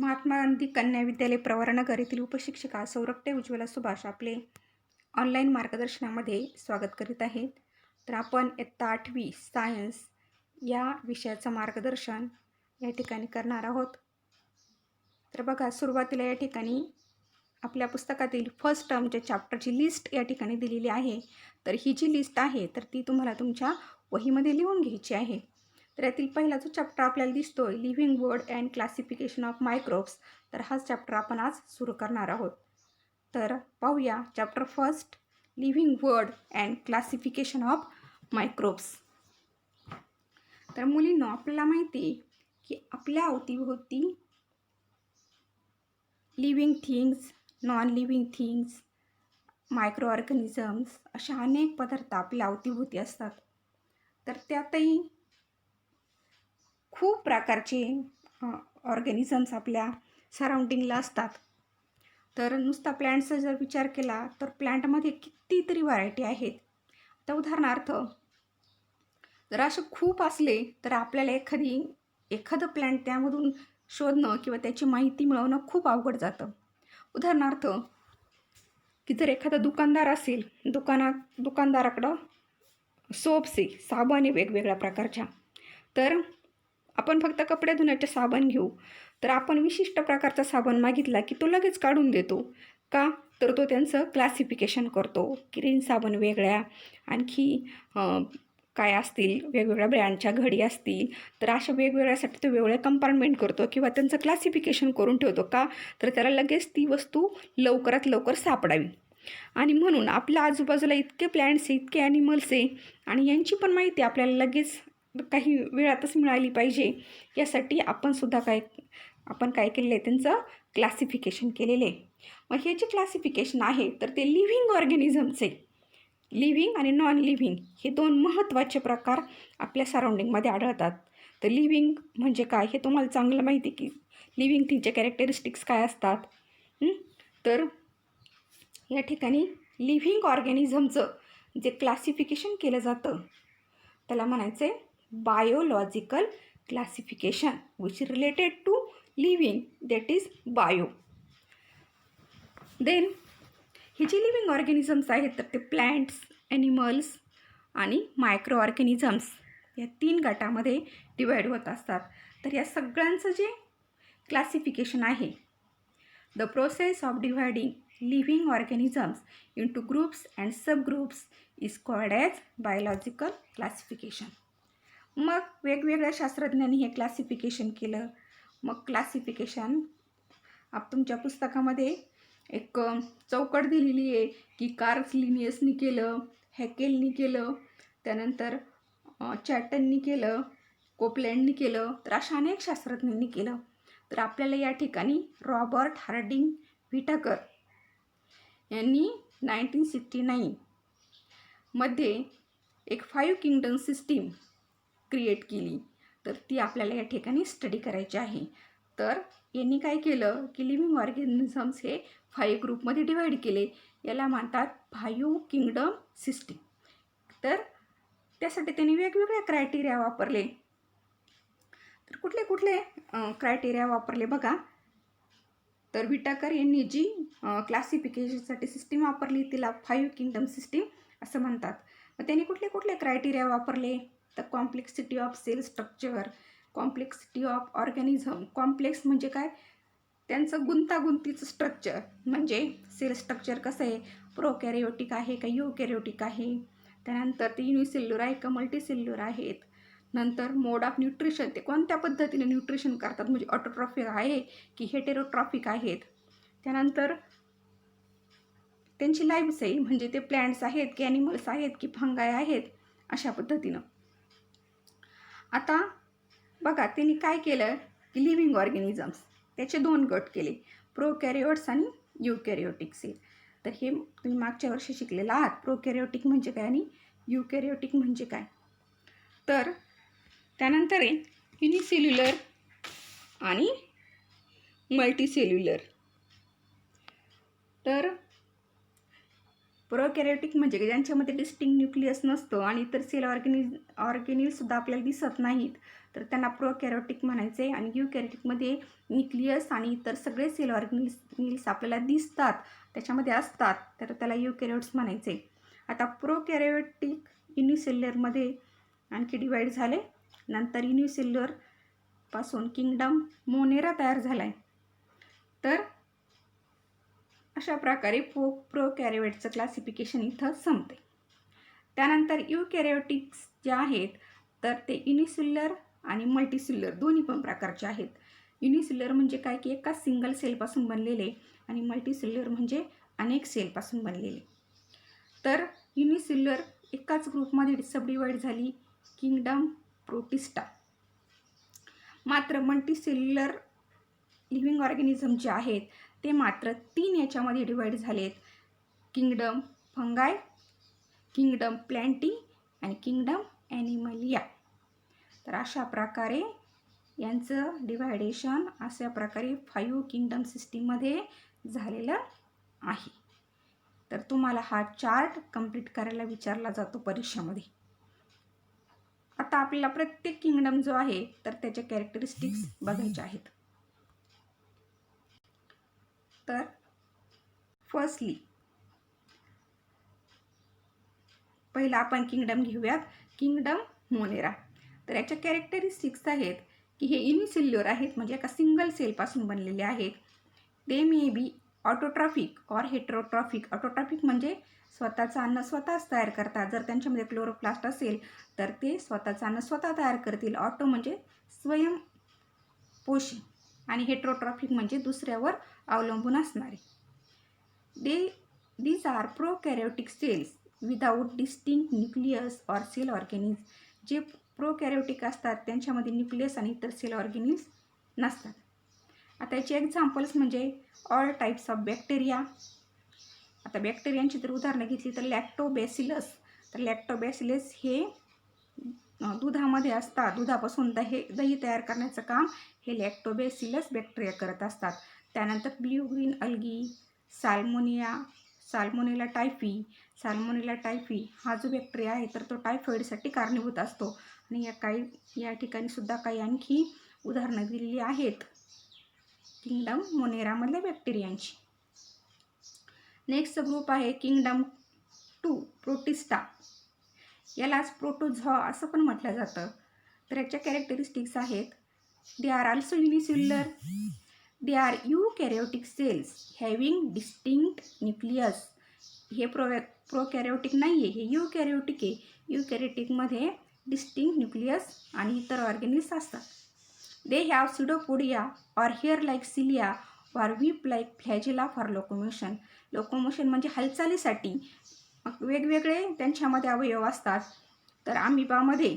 महात्मा गांधी कन्या विद्यालय प्रवरानगर येथील उपशिक्षिका सौरकटे उज्ज्वला सुभाष आपले ऑनलाईन मार्गदर्शनामध्ये स्वागत करीत आहेत. तर आपण इयत्ता 8वी सायन्स या विषयाचं मार्गदर्शन या ठिकाणी करणार आहोत. तर बघा, सुरुवातीला या ठिकाणी आपल्या पुस्तकातील फर्स्ट टर्मच्या चॅप्टरची लिस्ट या ठिकाणी दिलेली आहे. तर ही जी लिस्ट आहे तर ती तुम्हाला तुमच्या वहीमध्ये लिहून घ्यायची आहे. तर यातील पहिला जो चॅप्टर आपल्याला दिसतोय, living word and classification of microbes, तर हाच चॅप्टर आपण आज सुरू करणार आहोत. तर पाहूया chapter first, living word and classification of microbes. तर मुलींनो, आपल्याला माहिती आहे की आपल्या अवतीभोवती living things, non living things, micro organisms अशा अनेक पदार्थ आपल्या अवतीभोवती असतात. तर त्यातही खूप प्रकारचे ऑर्गॅनिझम्स आपल्या सराउंडिंगला असतात. तर नुसता प्लॅन्टचा जर विचार केला तर प्लॅन्टमध्ये कितीतरी व्हरायटी आहेत. तर उदाहरणार्थ जर असे खूप असले तर आपल्याला एखादं प्लॅन्ट त्यामधून शोधणं किंवा त्याची माहिती मिळवणं खूप अवघड जातं. उदाहरणार्थ की जर एखादा दुकानदार असेल, दुकानदाराकडं सोप्स आहे, साबण आहे वेगवेगळ्या प्रकारच्या, तर आपण फक्त कपडे धुण्याचे साबण घेऊ तर आपण विशिष्ट प्रकारचा साबण मागितला की तो लगेच काढून देतो. का? तर तो त्यांचं क्लासिफिकेशन करतो की रिन साबण वेगळ्या, आणखी काय असतील वेगवेगळ्या ब्रँडच्या घडी असतील, तर अशा वेगवेगळ्यासाठी तो वेगवेगळ्या कंपार्टमेंट करतो किंवा त्यांचं क्लासिफिकेशन करून ठेवतो. का? तर त्याला लगेच ती वस्तू लवकरात लवकर सापडावी. आणि म्हणून आपल्या आजूबाजूला इतके प्लॅन्ट्स आहे, इतके ॲनिमल्स आहे, आणि यांची पण माहिती आपल्याला लगेच काही वेळातच मिळाली पाहिजे, यासाठी आपण काय केलेलं आहे, त्यांचं क्लासिफिकेशन केलेलं आहे. मग हे जे क्लासिफिकेशन आहे तर ते लिव्हिंग ऑर्गॅनिझमचे, लिव्हिंग आणि नॉन लिव्हिंग हे दोन महत्त्वाचे प्रकार आपल्या सराउंडिंगमध्ये आढळतात. तर लिव्हिंग म्हणजे काय हे तुम्हाला चांगलं माहिती की लिव्हिंग थिंगचे कॅरेक्टरिस्टिक्स काय असतात. तर या ठिकाणी लिव्हिंग ऑर्गॅनिझमचं जे क्लासिफिकेशन केलं जातं त्याला म्हणायचं आहे biological classification which related to living, that is bio. Then he जी लिव्हिंग ऑर्गॅनिझम्स आहेत तर ते प्लॅन्ट्स, ॲनिमल्स आणि मायक्रो ऑर्गॅनिझम्स या 3 गटामध्ये डिवाईड होत असतात. तर या सगळ्यांचं जे क्लासिफिकेशन आहे, the process of dividing living organisms into groups and subgroups is called as biological classification. मग वेगवेगळ्या शास्त्रज्ञांनी हे क्लासिफिकेशन केलं. मग क्लासिफिकेशन तुमच्या पुस्तकामध्ये एक चौकट दिलेली आहे की कार्ल्स लिनियसनी केलं, हॅकेलनी केलं, त्यानंतर चॅटननी केलं, कोपलँडनी केलं, तर अशा अनेक शास्त्रज्ञांनी केलं. तर आपल्याला या ठिकाणी रॉबर्ट हार्डिंग व्हिटाकर यांनी 1969 मध्ये एक 5 किंगडम सिस्टीम क्रिएट केली. तर ती आपल्याला या ठिकाणी स्टडी करायची आहे. तर यांनी काय केलं की लिव्हिंग ऑर्गॅनिझम्स हे 5 ग्रुपमध्ये डिवाईड केले. याला म्हणतात 5 किंगडम सिस्टीम. तर त्यासाठी त्यांनी वेगवेगळे क्रायटेरिया वापरले. तर कुठले कुठले क्रायटेरिया वापरले बघा. तर व्हिटाकर यांनी जी क्लासिफिकेशनसाठी सिस्टीम वापरली तिला 5 किंगडम सिस्टीम असं म्हणतात. मग त्यांनी कुठले कुठले क्रायटेरिया वापरले, तर complexity of cell structure, complexity of organism. Complex म्हणजे काय? त्यांचं गुंतागुंतीचं स्ट्रक्चर, म्हणजे सेल स्ट्रक्चर कसं आहे, प्रोकॅरियोटिक आहे का युकॅरियोटिक आहे, त्यानंतर ते युनिसेल्युलर आहे का मल्टीसेल्युलर आहेत, नंतर मोड ऑफ न्यूट्रिशन, ते कोणत्या पद्धतीने न्यूट्रिशन करतात, म्हणजे ऑटोट्रॉफिक आहे की हेटेरोट्रॉफिक आहेत, त्यानंतर त्यांची लाईफस्टाईल, म्हणजे ते प्लॅन्ट्स आहेत की ॲनिमल्स आहेत की फंगाय आहेत, अशा पद्धतीनं. आता बघा, त्यांनी काय केलं की लिव्हिंग ऑर्गॅनिझम्स त्याचे 2 गट केले, प्रोकॅरियोट्स आणि युकॅरियोटिक सेल. तर हे तुम्ही मागच्या वर्षी शिकलेलं आहात, प्रोकॅरियोटिक म्हणजे काय आणि युकॅरियोटिक म्हणजे काय. तर त्यानंतर आहे युनिसेल्युलर आणि मल्टीसेल्युलर. तर प्रोकॅरियोटिक म्हणजे की ज्यांच्यामध्ये डिस्टिंक्ट न्यूक्लियस नसतं आणि इतर सेल ऑर्गेनिलसुद्धा आपल्याला दिसत नाहीत, तर त्यांना प्रोकॅरियोटिक म्हणायचे. आणि युकॅरियोटिकमध्ये न्यूक्लियस आणि इतर सगळे सेल ऑर्गेनिल्स आपल्याला दिसतात, त्याच्यामध्ये असतात, तर त्याला युकॅरियोट्स म्हणायचे. आता प्रोकॅरियोटिक युनिसेल्युलरमध्ये आणखी डिवाईड झाले. नंतर युनिसेल्युलरपासून किंगडम मोनेरा तयार झाला आहे. तर अशा प्रकारे प्रोकॅरियोटचं क्लासिफिकेशन इथं संपते. त्यानंतर युकॅरियोटिक्स जे आहेत तर ते युनिसेल्युलर आणि मल्टीसेल्युलर दोन्ही पण प्रकारचे आहेत. युनिसेल्युलर म्हणजे काय की एका सिंगल सेलपासून बनलेले, आणि मल्टीसेल्युलर म्हणजे अनेक सेलपासून बनलेले. तर युनिसेल्युलर एकाच ग्रुपमध्ये सबडिवाईड झाली, किंगडम प्रोटिस्टा. मात्र मल्टीसेल्युलर लिव्हिंग ऑर्गॅनिझम जे आहेत ते मात्र 3 याच्यामध्ये डिवाईड झालेत, किंगडम फंगाय, किंगडम प्लॅन्टी आणि किंगडम ॲनिमलिया. तर अशा प्रकारे यांचं डिव्हायडेशन अशा प्रकारे 5 किंगडम सिस्टीममध्ये झालेलं आहे. तर तुम्हाला हा चार्ट कंप्लीट करायला विचारला जातो परीक्षेमध्ये. आता आपल्याला प्रत्येक किंगडम जो आहे तर त्याचे कॅरेक्टरिस्टिक्स बघायचे आहेत. तर फर्स्टली पहिला आपण किंगडम घेऊयात, किंगडम मोनेरा. तर याच्या कॅरेक्टरिस्टिक्स आहेत की हे युनिसेल्युलर आहेत, म्हणजे एका सिंगल सेलपासून बनलेले आहेत. They may be autotrophic or heterotrophic. Autotrophic म्हणजे स्वतःचं अन्न स्वतःच तयार करतात. जर त्यांच्यामध्ये क्लोरोप्लास्ट असेल तर ते स्वतःचं अन्न स्वतः तयार करतील. ऑटो म्हणजे स्वयंपोषी, आणि हेटेरोट्रॉफिक म्हणजे दुसऱ्यावर अवलंबून असणारे. These are prokaryotic cells without distinct nucleus or cell organelles. जे प्रोकॅरियोटिक असतात त्यांच्यामध्ये न्यूक्लियस आणि इतर सेल ऑर्गेनिल्स नसतात. आता याचे एक्झाम्पल्स म्हणजे ऑल टाईप्स ऑफ बॅक्टेरिया. आता बॅक्टेरियांची जर उदाहरणं घेतली तर लॅक्टोबॅसिलस. तर लॅक्टोबॅसिलस हे दुधामध्ये असतात. दुधापासून दही तयार करण्याचं काम हे लॅक्टोबॅसिलस बॅक्टेरिया करत असतात. त्यानंतर blue green algae, salmonella typhi हा जो बॅक्टेरिया आहे तर तो टायफॉईडसाठी कारणीभूत असतो. आणि या ठिकाणी सुद्धा काही आणखी उदाहरणं दिलेली आहेत किंगडम मोनेरामधल्या बॅक्टेरियांची. नेक्स्ट ग्रुप आहे किंगडम 2 प्रोटिस्टा. यालाच प्रोटोझॉआ असं पण म्हटलं जातं. तर याच्या कॅरेक्टरिस्टिक्स आहेत, they are also unicellular, they are eukaryotic cells having distinct nucleus. हे प्रोकॅरियोटिक नाही आहे, हे युकॅरियोटिक आहे. युकॅरियोटिकमध्ये डिस्टिंक्ट न्यूक्लियस आणि इतर ऑर्गेनिल्स असतात. They have pseudopodia or hair like cilia or whip like flagella for locomotion. Locomotion म्हणजे हालचालीसाठी वेगवेगळे त्यांच्यामध्ये अवयव असतात. तर अमिबामध्ये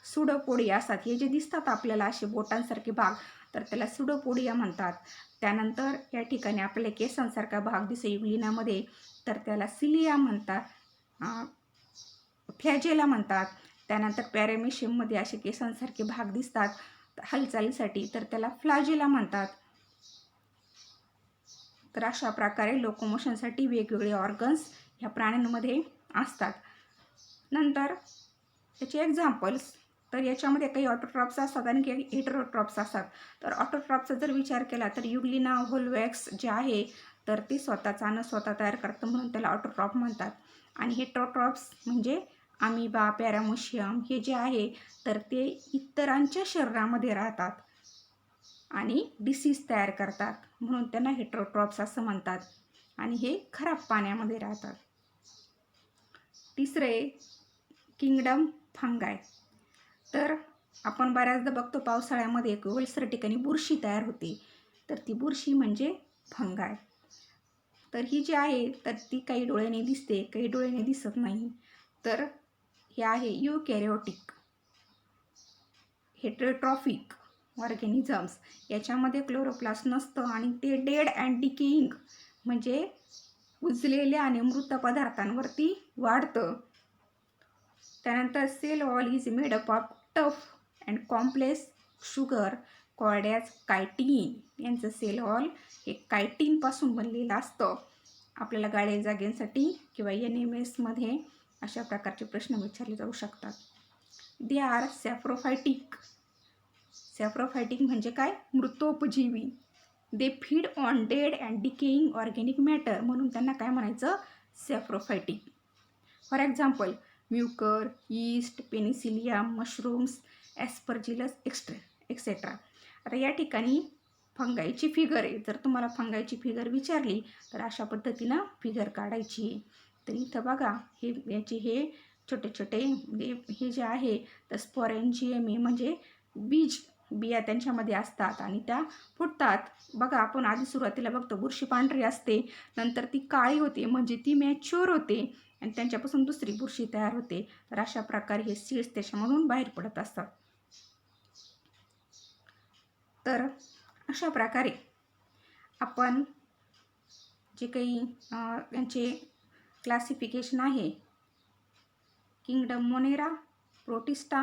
सुडोपोडिया असतात. हे जे दिसतात आपल्याला असे बोटांसारखे भाग तर त्याला सुडोपोडिया म्हणतात. त्यानंतर या ठिकाणी आपल्याला केसांसारखा भाग दिसे युग्लिनामध्ये तर त्याला सिलिया म्हणतात, फ्लॅजेला म्हणतात. त्यानंतर पॅरामेशियममध्ये असे केसांसारखे भाग दिसतात हालचालीसाठी तर त्याला फ्लॅजेला म्हणतात. तर अशा प्रकारे लोकोमोशनसाठी वेगवेगळे ऑर्गन्स ह्या प्राण्यांमध्ये असतात. नंतर त्याचे एक्झाम्पल्स, तर याच्यामध्ये काही ऑटोट्रॉप्स असतात आणि काही हेटेरोट्रॉप्स असतात. तर ऑटोट्रॉपचा जर विचार केला तर युग्लिना व्होल्वॅक्स जे आहे तर ते स्वतःचं अन्न स्वतः तयार करतं म्हणून त्याला ऑटोट्रॉप म्हणतात. आणि हेटेरोट्रॉप्स म्हणजे अमिबा, पॅरामोशियम हे जे आहे तर ते इतरांच्या शरीरामध्ये राहतात आणि डिसीज तयार करतात म्हणून त्यांना हेटेरोट्रॉप्स असं म्हणतात, आणि हे खराब पाण्यामध्ये राहतात. तिसरे किंगडम फंगाय. तर आपण बऱ्याचदा बघतो पावसाळ्यामध्ये एक ओलसर ठिकाणी बुरशी तयार होते, तर ती बुरशी म्हणजे फंगाय. तर ही जी आहे तर ती काही डोळ्याने दिसते, काही डोळ्याने दिसत नाही. तर हे आहे युकॅरियोटिक हेटेरोट्रॉफिक ऑर्गॅनिझम्स. याच्यामध्ये क्लोरोप्लास्ट नसतं आणि ते डेड अँड डिकेइंग म्हणजे कुजलेल्या आणि मृत पदार्थांवरती वाढतं. त्यानंतर cell wall is made up of tough and complex sugar called as chitin. यांचं सेल वॉल हे कायटीनपासून बनलेलं असतं आपल्याला गाड्या जागेसाठी किंवा NMSमध्ये अशा प्रकारचे प्रश्न विचारले जाऊ शकतात. They are सॅप्रोफायटिक. सॅप्रोफायटिक म्हणजे काय? मृतोपजीवी. They feed on dead and decaying organic matter, म्हणून त्यांना काय म्हणायचं? Saprophytic. For example mucor, yeast, penicillium, mushrooms, aspergillus etcetera. आता या ठिकाणी फंगाईची फिगर आहे. जर तुम्हाला फंगाईची फिगर विचारली तर अशा पद्धतीनं फिगर काढायची. तर इथं बघा याचे हे छोटे छोटे हे जे आहे तर स्पोरेंजियम म्हणजे बिया त्यांच्यामध्ये असतात आणि त्या फुटतात. बघा आपण आधी सुरुवातीला बघतो बुरशी पांढरी असते, नंतर ती काळी होते म्हणजे ती मॅच्युअर होते आणि त्यांच्यापासून दुसरी बुरशी तयार होते. तर अशा प्रकारे हे सीड्स त्याच्यामधून बाहेर पडत असतात. तर अशा प्रकारे आपण जे काही यांचे क्लासिफिकेशन आहे, किंगडम मोनेरा, प्रोटिस्टा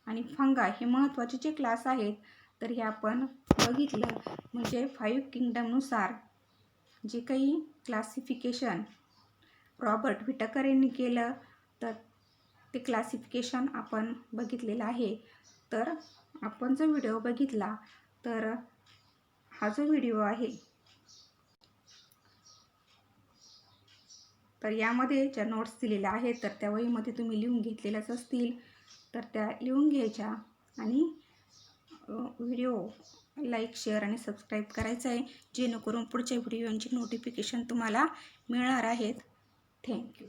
आणि फंगा हे महत्त्वाचे जे क्लास आहेत तर हे आपण बघितलं. म्हणजे 5 किंगडमनुसार जे काही क्लासिफिकेशन रॉबर्ट व्हिटकर यांनी केलं तर ते क्लासिफिकेशन आपण बघितलेलं आहे. तर आपण जो व्हिडिओ बघितला तर हा जो व्हिडिओ आहे तर यामध्ये ज्या नोट्स दिलेल्या आहेत तर त्या वहीमध्ये तुम्ही लिहून घेतलेल्याच असतील तर त्या लिहून घ्यायच्या आणि व्हिडिओ लाईक, शेअर आणि सबस्क्राईब करायचं आहे, जेणेकरून पुढच्या व्हिडिओंची नोटिफिकेशन तुम्हाला मिळणार आहेत. थँक्यू.